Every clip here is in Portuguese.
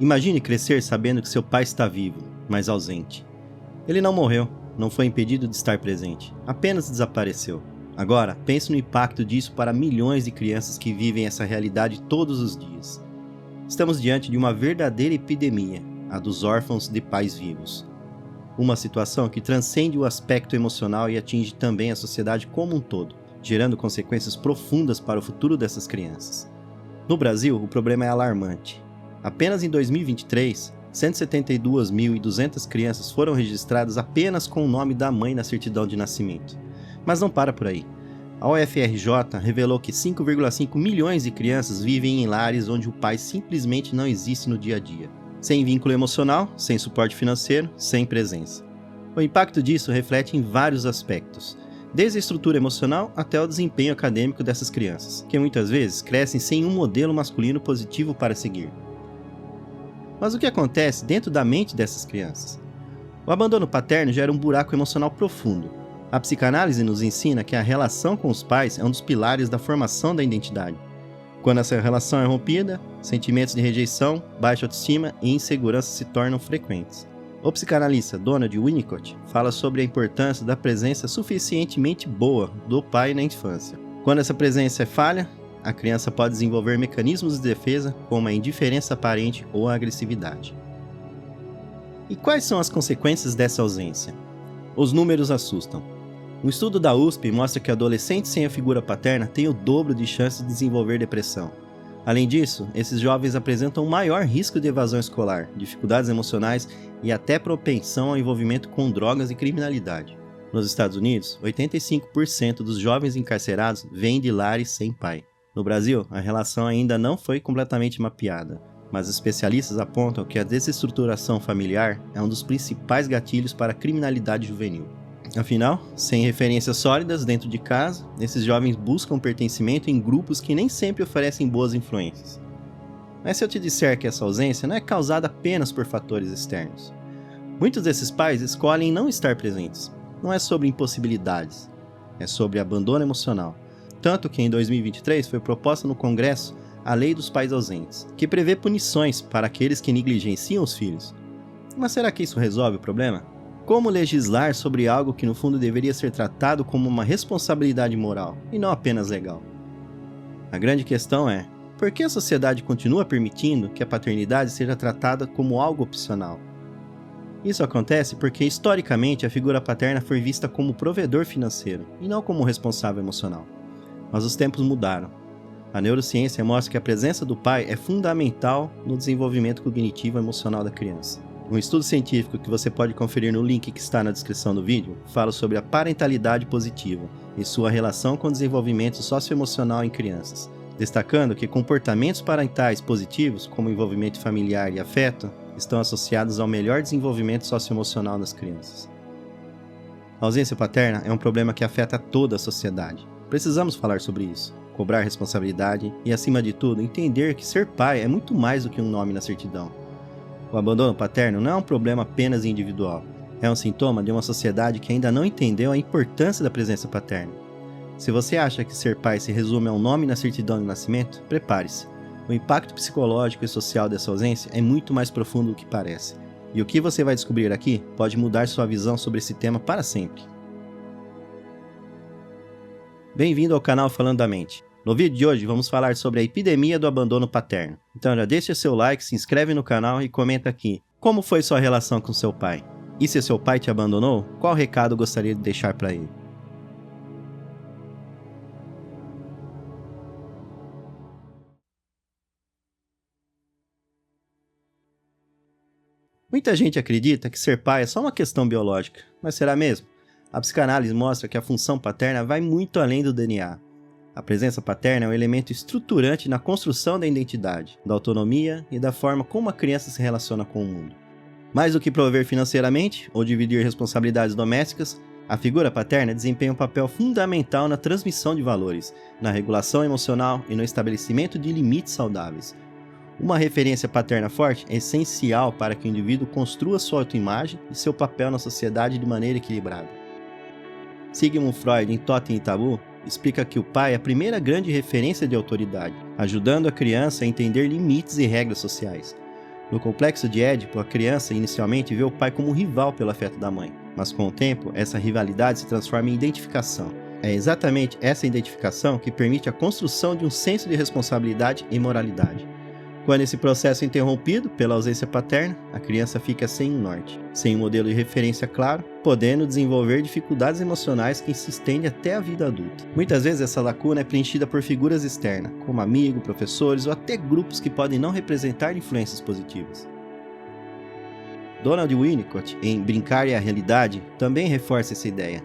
Imagine crescer sabendo que seu pai está vivo, mas ausente. Ele não morreu, não foi impedido de estar presente, apenas desapareceu. Agora, pense no impacto disso para milhões de crianças que vivem essa realidade todos os dias. Estamos diante de uma verdadeira epidemia, a dos órfãos de pais vivos. Uma situação que transcende o aspecto emocional e atinge também a sociedade como um todo, gerando consequências profundas para o futuro dessas crianças. No Brasil, o problema é alarmante. Apenas em 2023, 172.200 crianças foram registradas apenas com o nome da mãe na certidão de nascimento. Mas não para por aí. A UFRJ revelou que 5,5 milhões de crianças vivem em lares onde o pai simplesmente não existe no dia a dia. Sem vínculo emocional, sem suporte financeiro, sem presença. O impacto disso reflete em vários aspectos, desde a estrutura emocional até o desempenho acadêmico dessas crianças, que muitas vezes crescem sem um modelo masculino positivo para seguir. Mas o que acontece dentro da mente dessas crianças? O abandono paterno gera um buraco emocional profundo. A psicanálise nos ensina que a relação com os pais é um dos pilares da formação da identidade. Quando essa relação é rompida, sentimentos de rejeição, baixa autoestima e insegurança se tornam frequentes. O psicanalista Donald Winnicott fala sobre a importância da presença suficientemente boa do pai na infância. Quando essa presença é falha, a criança pode desenvolver mecanismos de defesa como a indiferença aparente ou a agressividade. E quais são as consequências dessa ausência? Os números assustam. Um estudo da USP mostra que adolescentes sem a figura paterna têm o dobro de chances de desenvolver depressão. Além disso, esses jovens apresentam um maior risco de evasão escolar, dificuldades emocionais e até propensão ao envolvimento com drogas e criminalidade. Nos Estados Unidos, 85% dos jovens encarcerados vêm de lares sem pai. No Brasil, a relação ainda não foi completamente mapeada, mas especialistas apontam que a desestruturação familiar é um dos principais gatilhos para a criminalidade juvenil. Afinal, sem referências sólidas dentro de casa, esses jovens buscam pertencimento em grupos que nem sempre oferecem boas influências. Mas se eu te disser que essa ausência não é causada apenas por fatores externos? Muitos desses pais escolhem não estar presentes. Não é sobre impossibilidades, é sobre abandono emocional. Tanto que em 2023 foi proposta no Congresso a Lei dos Pais Ausentes, que prevê punições para aqueles que negligenciam os filhos. Mas será que isso resolve o problema? Como legislar sobre algo que no fundo deveria ser tratado como uma responsabilidade moral, e não apenas legal? A grande questão é, por que a sociedade continua permitindo que a paternidade seja tratada como algo opcional? Isso acontece porque historicamente a figura paterna foi vista como provedor financeiro, e não como responsável emocional. Mas os tempos mudaram. A neurociência mostra que a presença do pai é fundamental no desenvolvimento cognitivo e emocional da criança. Um estudo científico que você pode conferir no link que está na descrição do vídeo fala sobre a parentalidade positiva e sua relação com o desenvolvimento socioemocional em crianças, destacando que comportamentos parentais positivos, como envolvimento familiar e afeto, estão associados ao melhor desenvolvimento socioemocional das crianças. A ausência paterna é um problema que afeta toda a sociedade. Precisamos falar sobre isso, cobrar responsabilidade e, acima de tudo, entender que ser pai é muito mais do que um nome na certidão. O abandono paterno não é um problema apenas individual, é um sintoma de uma sociedade que ainda não entendeu a importância da presença paterna. Se você acha que ser pai se resume a um nome na certidão de nascimento, prepare-se. O impacto psicológico e social dessa ausência é muito mais profundo do que parece. E o que você vai descobrir aqui pode mudar sua visão sobre esse tema para sempre. Bem-vindo ao canal Falando da Mente. No vídeo de hoje vamos falar sobre a epidemia do abandono paterno. Então já deixa seu like, se inscreve no canal e comenta aqui. Como foi sua relação com seu pai? E se seu pai te abandonou, qual recado gostaria de deixar para ele? Muita gente acredita que ser pai é só uma questão biológica, mas será mesmo? A psicanálise mostra que a função paterna vai muito além do DNA. A presença paterna é um elemento estruturante na construção da identidade, da autonomia e da forma como a criança se relaciona com o mundo. Mais do que prover financeiramente ou dividir responsabilidades domésticas, a figura paterna desempenha um papel fundamental na transmissão de valores, na regulação emocional e no estabelecimento de limites saudáveis. Uma referência paterna forte é essencial para que o indivíduo construa sua autoimagem e seu papel na sociedade de maneira equilibrada. Sigmund Freud, em Totem e Tabu, explica que o pai é a primeira grande referência de autoridade, ajudando a criança a entender limites e regras sociais. No complexo de Édipo, a criança inicialmente vê o pai como um rival pelo afeto da mãe, mas com o tempo, essa rivalidade se transforma em identificação. É exatamente essa identificação que permite a construção de um senso de responsabilidade e moralidade. Quando esse processo é interrompido pela ausência paterna, a criança fica sem um norte, sem um modelo de referência claro, podendo desenvolver dificuldades emocionais que se estendem até a vida adulta. Muitas vezes essa lacuna é preenchida por figuras externas, como amigos, professores ou até grupos que podem não representar influências positivas. Donald Winnicott, em Brincar e a Realidade, também reforça essa ideia.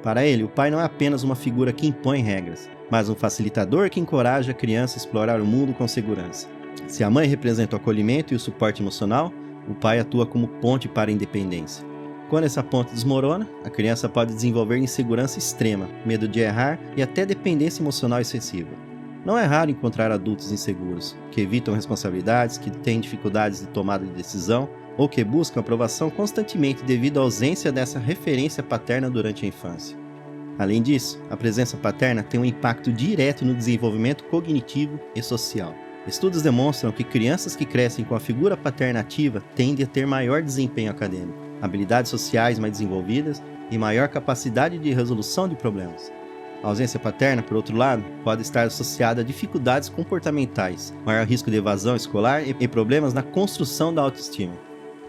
Para ele, o pai não é apenas uma figura que impõe regras, mas um facilitador que encoraja a criança a explorar o mundo com segurança. Se a mãe representa o acolhimento e o suporte emocional, o pai atua como ponte para a independência. Quando essa ponte desmorona, a criança pode desenvolver insegurança extrema, medo de errar e até dependência emocional excessiva. Não é raro encontrar adultos inseguros, que evitam responsabilidades, que têm dificuldades de tomada de decisão ou que buscam aprovação constantemente devido à ausência dessa referência paterna durante a infância. Além disso, a presença paterna tem um impacto direto no desenvolvimento cognitivo e social. Estudos demonstram que crianças que crescem com a figura paterna ativa tendem a ter maior desempenho acadêmico, habilidades sociais mais desenvolvidas e maior capacidade de resolução de problemas. A ausência paterna, por outro lado, pode estar associada a dificuldades comportamentais, maior risco de evasão escolar e problemas na construção da autoestima.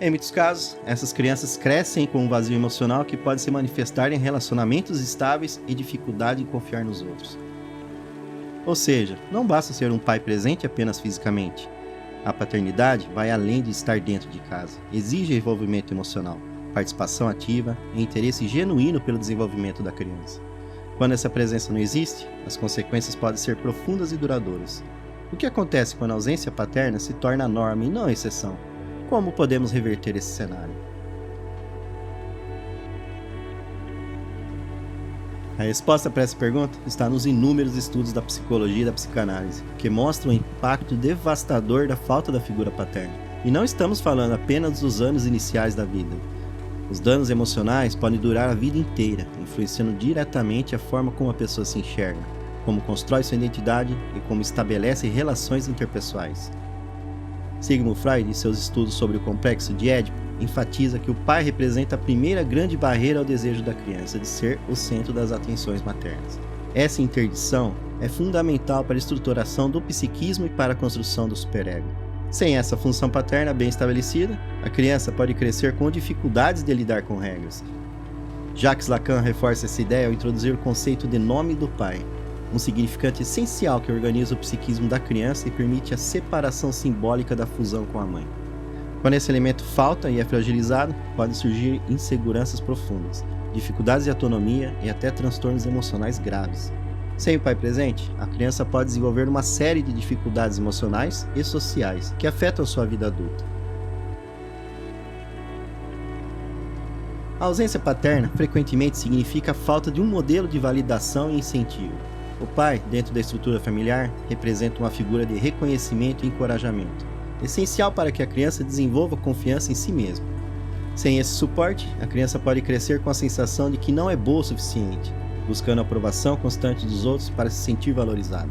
Em muitos casos, essas crianças crescem com um vazio emocional que pode se manifestar em relacionamentos estáveis e dificuldade em confiar nos outros. Ou seja, não basta ser um pai presente apenas fisicamente. A paternidade vai além de estar dentro de casa. Exige envolvimento emocional, participação ativa e interesse genuíno pelo desenvolvimento da criança. Quando essa presença não existe, as consequências podem ser profundas e duradouras. O que acontece quando a ausência paterna se torna a norma e não a exceção? Como podemos reverter esse cenário? A resposta para essa pergunta está nos inúmeros estudos da psicologia e da psicanálise, que mostram o impacto devastador da falta da figura paterna. E não estamos falando apenas dos anos iniciais da vida. Os danos emocionais podem durar a vida inteira, influenciando diretamente a forma como a pessoa se enxerga, como constrói sua identidade e como estabelece relações interpessoais. Sigmund Freud, em seus estudos sobre o complexo de Édipo, enfatiza que o pai representa a primeira grande barreira ao desejo da criança de ser o centro das atenções maternas. Essa interdição é fundamental para a estruturação do psiquismo e para a construção do superego. Sem essa função paterna bem estabelecida, a criança pode crescer com dificuldades de lidar com regras. Jacques Lacan reforça essa ideia ao introduzir o conceito de nome do pai, um significante essencial que organiza o psiquismo da criança e permite a separação simbólica da fusão com a mãe. Quando esse elemento falta e é fragilizado, podem surgir inseguranças profundas, dificuldades de autonomia e até transtornos emocionais graves. Sem o pai presente, a criança pode desenvolver uma série de dificuldades emocionais e sociais que afetam sua vida adulta. A ausência paterna frequentemente significa a falta de um modelo de validação e incentivo. O pai, dentro da estrutura familiar, representa uma figura de reconhecimento e encorajamento, essencial para que a criança desenvolva confiança em si mesma. Sem esse suporte, a criança pode crescer com a sensação de que não é boa o suficiente, buscando a aprovação constante dos outros para se sentir valorizado.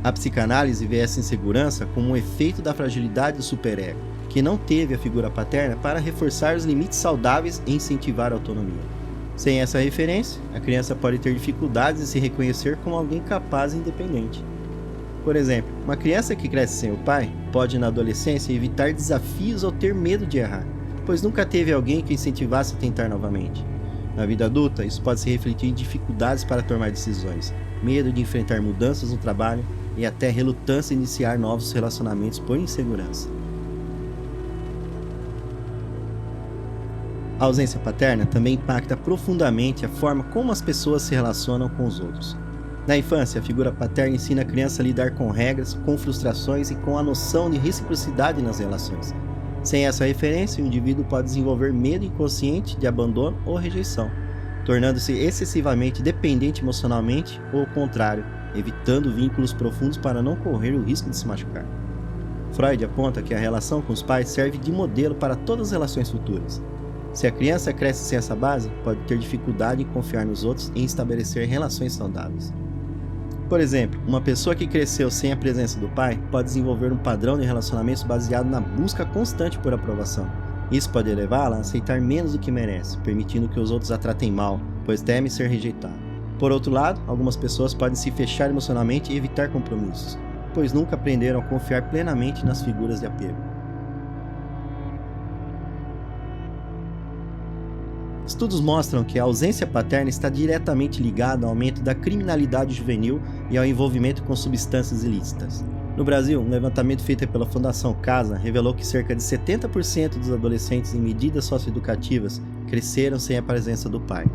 A psicanálise vê essa insegurança como um efeito da fragilidade do superego, que não teve a figura paterna para reforçar os limites saudáveis e incentivar a autonomia. Sem essa referência, a criança pode ter dificuldades em se reconhecer como alguém capaz e independente. Por exemplo, uma criança que cresce sem o pai pode, na adolescência, evitar desafios ou ter medo de errar, pois nunca teve alguém que incentivasse a tentar novamente. Na vida adulta, isso pode se refletir em dificuldades para tomar decisões, medo de enfrentar mudanças no trabalho e até relutância em iniciar novos relacionamentos por insegurança. A ausência paterna também impacta profundamente a forma como as pessoas se relacionam com os outros. Na infância, a figura paterna ensina a criança a lidar com regras, com frustrações e com a noção de reciprocidade nas relações. Sem essa referência, o indivíduo pode desenvolver medo inconsciente de abandono ou rejeição, tornando-se excessivamente dependente emocionalmente ou ao contrário, evitando vínculos profundos para não correr o risco de se machucar. Freud aponta que a relação com os pais serve de modelo para todas as relações futuras. Se a criança cresce sem essa base, pode ter dificuldade em confiar nos outros e em estabelecer relações saudáveis. Por exemplo, uma pessoa que cresceu sem a presença do pai pode desenvolver um padrão de relacionamentos baseado na busca constante por aprovação. Isso pode levá-la a aceitar menos do que merece, permitindo que os outros a tratem mal, pois teme ser rejeitado. Por outro lado, algumas pessoas podem se fechar emocionalmente e evitar compromissos, pois nunca aprenderam a confiar plenamente nas figuras de apego. Estudos mostram que a ausência paterna está diretamente ligada ao aumento da criminalidade juvenil e ao envolvimento com substâncias ilícitas. No Brasil, um levantamento feito pela Fundação Casa revelou que cerca de 70% dos adolescentes em medidas socioeducativas cresceram sem a presença do pai.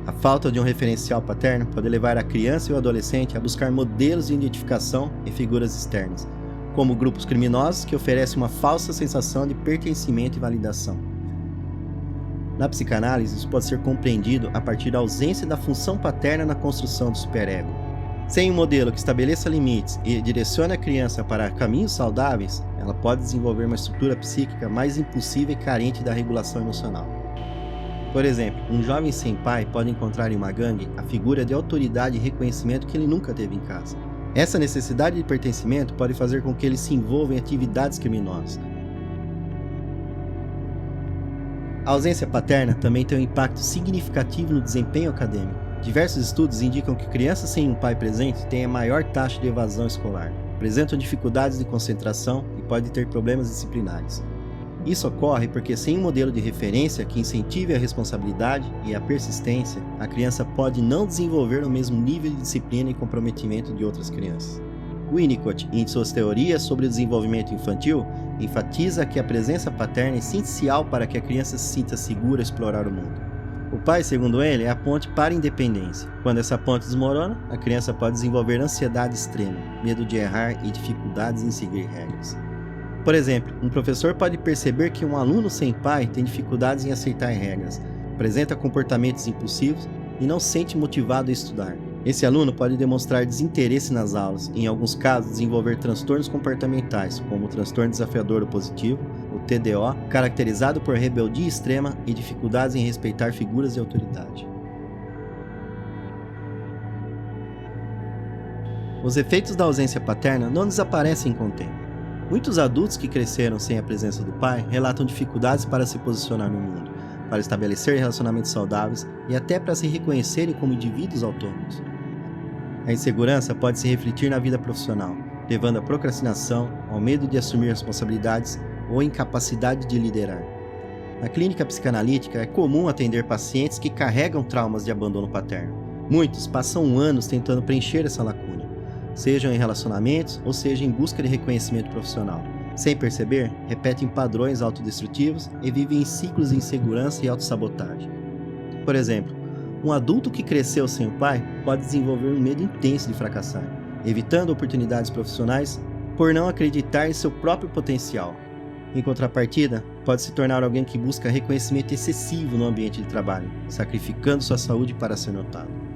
A falta de um referencial paterno pode levar a criança e o adolescente a buscar modelos de identificação em figuras externas, como grupos criminosos que oferecem uma falsa sensação de pertencimento e validação. Na psicanálise, isso pode ser compreendido a partir da ausência da função paterna na construção do superego. Sem um modelo que estabeleça limites e direcione a criança para caminhos saudáveis, ela pode desenvolver uma estrutura psíquica mais impulsiva e carente da regulação emocional. Por exemplo, um jovem sem pai pode encontrar em uma gangue a figura de autoridade e reconhecimento que ele nunca teve em casa. Essa necessidade de pertencimento pode fazer com que ele se envolva em atividades criminosas. A ausência paterna também tem um impacto significativo no desempenho acadêmico. Diversos estudos indicam que crianças sem um pai presente têm a maior taxa de evasão escolar, apresentam dificuldades de concentração e podem ter problemas disciplinares. Isso ocorre porque sem um modelo de referência que incentive a responsabilidade e a persistência, a criança pode não desenvolver o mesmo nível de disciplina e comprometimento de outras crianças. Winnicott, em suas teorias sobre o desenvolvimento infantil, enfatiza que a presença paterna é essencial para que a criança se sinta segura a explorar o mundo. O pai, segundo ele, é a ponte para a independência. Quando essa ponte desmorona, a criança pode desenvolver ansiedade extrema, medo de errar e dificuldades em seguir regras. Por exemplo, um professor pode perceber que um aluno sem pai tem dificuldades em aceitar regras, apresenta comportamentos impulsivos e não se sente motivado a estudar. Esse aluno pode demonstrar desinteresse nas aulas e, em alguns casos, desenvolver transtornos comportamentais, como o transtorno desafiador opositivo, o TDO, caracterizado por rebeldia extrema e dificuldades em respeitar figuras de autoridade. Os efeitos da ausência paterna não desaparecem com o tempo. Muitos adultos que cresceram sem a presença do pai relatam dificuldades para se posicionar no mundo, para estabelecer relacionamentos saudáveis e até para se reconhecerem como indivíduos autônomos. A insegurança pode se refletir na vida profissional, levando à procrastinação, ao medo de assumir responsabilidades ou incapacidade de liderar. Na clínica psicanalítica é comum atender pacientes que carregam traumas de abandono paterno. Muitos passam anos tentando preencher essa lacuna, sejam em relacionamentos ou seja em busca de reconhecimento profissional. Sem perceber, repetem padrões autodestrutivos e vivem em ciclos de insegurança e autossabotagem. Por exemplo, um adulto que cresceu sem o pai pode desenvolver um medo intenso de fracassar, evitando oportunidades profissionais por não acreditar em seu próprio potencial. Em contrapartida, pode se tornar alguém que busca reconhecimento excessivo no ambiente de trabalho, sacrificando sua saúde para ser notado.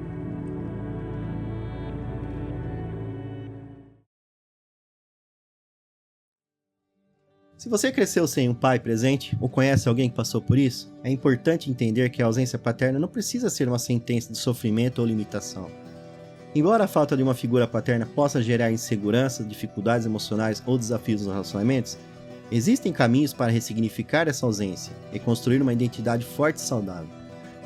Se você cresceu sem um pai presente ou conhece alguém que passou por isso, é importante entender que a ausência paterna não precisa ser uma sentença de sofrimento ou limitação. Embora a falta de uma figura paterna possa gerar insegurança, dificuldades emocionais ou desafios nos relacionamentos, existem caminhos para ressignificar essa ausência e construir uma identidade forte e saudável.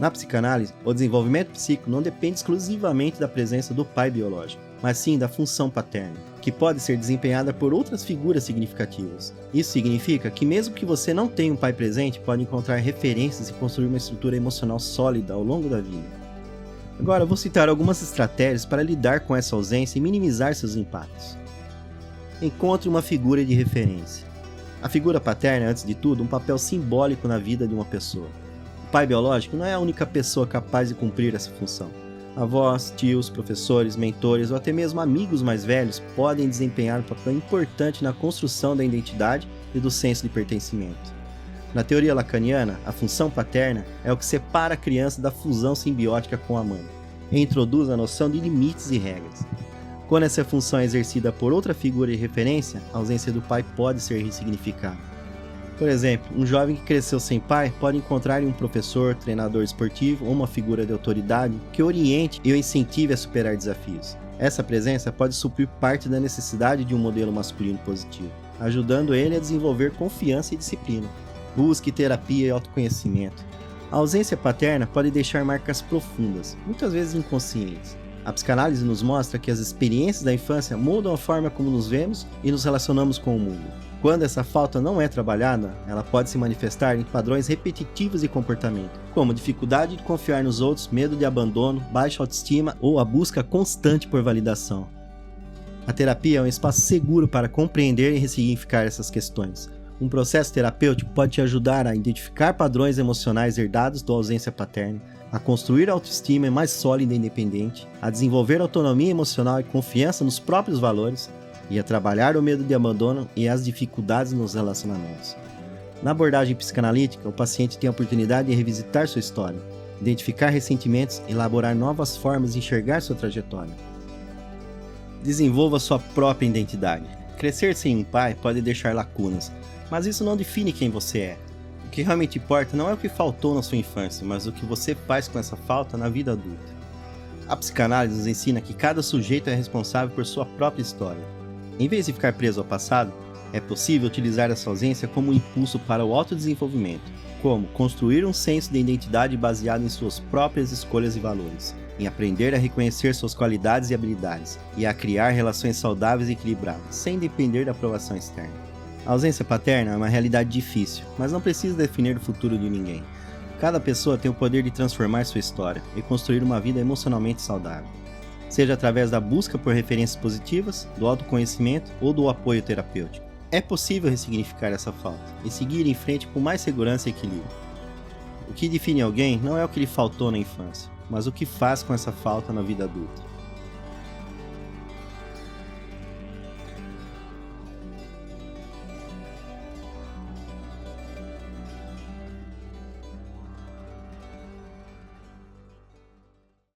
Na psicanálise, o desenvolvimento psíquico não depende exclusivamente da presença do pai biológico, mas sim da função paterna, que pode ser desempenhada por outras figuras significativas. Isso significa que mesmo que você não tenha um pai presente, pode encontrar referências e construir uma estrutura emocional sólida ao longo da vida. Agora eu vou citar algumas estratégias para lidar com essa ausência e minimizar seus impactos. Encontre uma figura de referência. A figura paterna é, antes de tudo, um papel simbólico na vida de uma pessoa. O pai biológico não é a única pessoa capaz de cumprir essa função. Avós, tios, professores, mentores ou até mesmo amigos mais velhos podem desempenhar um papel importante na construção da identidade e do senso de pertencimento. Na teoria lacaniana, a função paterna é o que separa a criança da fusão simbiótica com a mãe e introduz a noção de limites e regras. Quando essa função é exercida por outra figura de referência, a ausência do pai pode ser ressignificada. Por exemplo, um jovem que cresceu sem pai pode encontrar em um professor, treinador esportivo ou uma figura de autoridade que oriente e o incentive a superar desafios. Essa presença pode suprir parte da necessidade de um modelo masculino positivo, ajudando ele a desenvolver confiança e disciplina. Busque terapia e autoconhecimento. A ausência paterna pode deixar marcas profundas, muitas vezes inconscientes. A psicanálise nos mostra que as experiências da infância mudam a forma como nos vemos e nos relacionamos com o mundo. Quando essa falta não é trabalhada, ela pode se manifestar em padrões repetitivos de comportamento, como dificuldade de confiar nos outros, medo de abandono, baixa autoestima ou a busca constante por validação. A terapia é um espaço seguro para compreender e ressignificar essas questões. Um processo terapêutico pode te ajudar a identificar padrões emocionais herdados da ausência paterna, a construir autoestima mais sólida e independente, a desenvolver autonomia emocional e confiança nos próprios valores, e a trabalhar o medo de abandono e as dificuldades nos relacionamentos. Na abordagem psicanalítica, o paciente tem a oportunidade de revisitar sua história, identificar ressentimentos e elaborar novas formas de enxergar sua trajetória. Desenvolva sua própria identidade. Crescer sem um pai pode deixar lacunas, mas isso não define quem você é. O que realmente importa não é o que faltou na sua infância, mas o que você faz com essa falta na vida adulta. A psicanálise nos ensina que cada sujeito é responsável por sua própria história. Em vez de ficar preso ao passado, é possível utilizar essa ausência como um impulso para o autodesenvolvimento, como construir um senso de identidade baseado em suas próprias escolhas e valores, em aprender a reconhecer suas qualidades e habilidades, e a criar relações saudáveis e equilibradas, sem depender da aprovação externa. A ausência paterna é uma realidade difícil, mas não precisa definir o futuro de ninguém. Cada pessoa tem o poder de transformar sua história e construir uma vida emocionalmente saudável, seja através da busca por referências positivas, do autoconhecimento ou do apoio terapêutico. É possível ressignificar essa falta e seguir em frente com mais segurança e equilíbrio. O que define alguém não é o que lhe faltou na infância, mas o que faz com essa falta na vida adulta.